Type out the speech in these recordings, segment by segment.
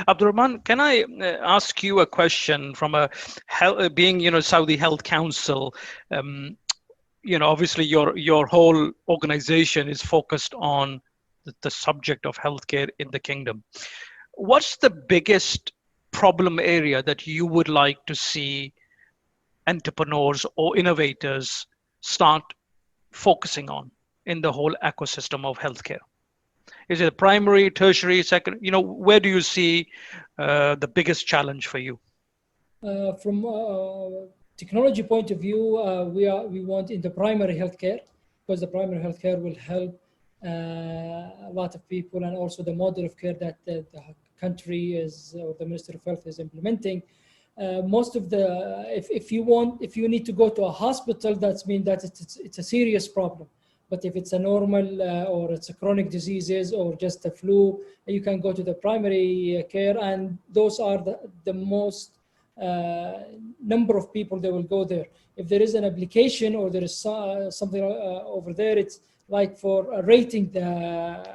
Abdur Rehman, can I ask you a question from a being, Saudi Health Council? Um, Obviously your whole organization is focused on the subject of healthcare in the kingdom. What's the biggest problem area that you would like to see entrepreneurs or innovators start focusing on in the whole ecosystem of healthcare? Is it primary, tertiary, second? Where do you see the biggest challenge for you? From technology point of view, we want in the primary healthcare, because the primary healthcare will help a lot of people, and also the model of care that the country is, or the Minister of Health is implementing. Most of the, if you need to go to a hospital, that's mean that it's a serious problem. But if it's a normal or it's a chronic diseases or just a flu, you can go to the primary care, and those are the most number of people that will go there. If there is an application or there is something over there, it's like for rating the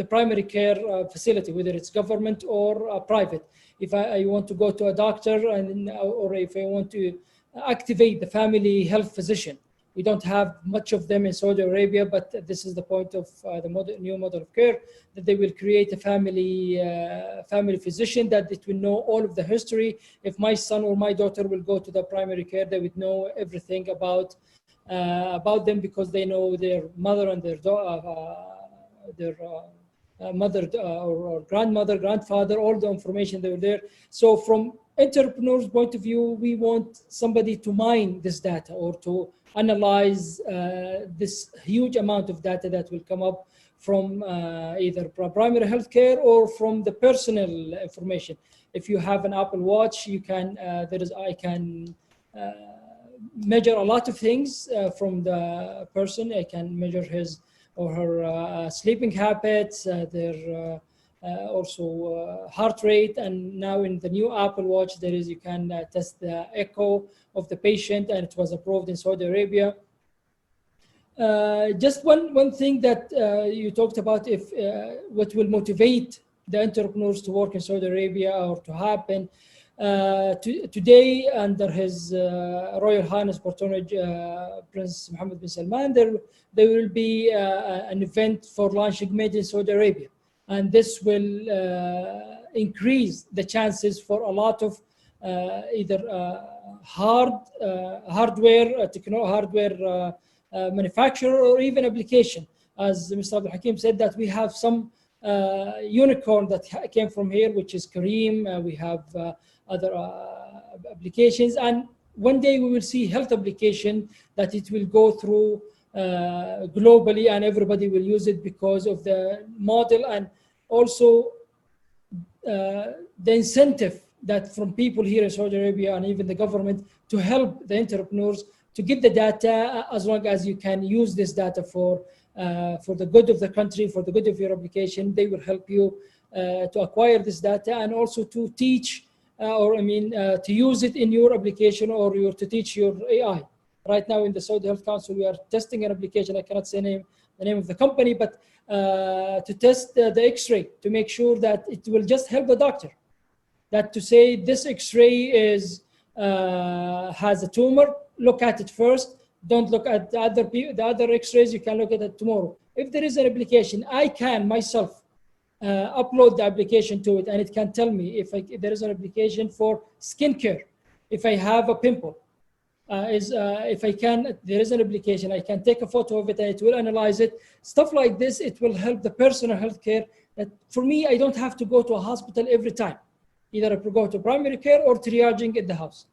primary care facility, whether it's government or private. If I want to go to a doctor, or if I want to activate the family health physician, we don't have much of them in Saudi Arabia, but this is the point of the new model of care, that they will create a family physician that it will know all of the history. If my son or my daughter will go to the primary care, they would know everything about them, because they know their mother and their mother or grandmother, grandfather, all the information that were there. So from entrepreneur's point of view, we want somebody to mine this data or to analyze this huge amount of data that will come up from either primary healthcare or from the personal information. If you have an Apple Watch, you can I can measure a lot of things from the person. I can measure his or her sleeping habits, their also heart rate, and now in the new Apple Watch you can test the echo of the patient, and it was approved in Saudi Arabia. Just one thing that you talked about, if what will motivate the entrepreneurs to work in Saudi Arabia or to happen. Today, under His Royal Highness Patronage Prince Mohammed bin Salman, there will be an event for launching made in Saudi Arabia. And this will increase the chances for a lot of either hardware manufacturer, or even application. As Mr. Abdul Hakim said, that we have some unicorn that came from here, which is Kareem. We have other applications, and one day we will see health application that it will go through globally, and everybody will use it because of the model, and also the incentive that from people here in Saudi Arabia and even the government to help the entrepreneurs to get the data, as long as you can use this data for the good of the country, for the good of your application. They will help you to acquire this data, and also to teach to use it in your application, or to teach your AI. Right now in the Saudi Health Council, we are testing an application. I cannot say the name of the company, but to test the X-ray, to make sure that it will just help the doctor. That to say this X-ray has a tumor, look at it first. Don't look at the other X-rays. You can look at it tomorrow. If there is an application, I can myself upload the application to it, and it can tell me if there is an application for skincare, if I have a pimple. If there is an application, I can take a photo of it and it will analyze it. Stuff like this, it will help the personal healthcare. That for me, I don't have to go to a hospital every time. Either I go to primary care or triaging at the house.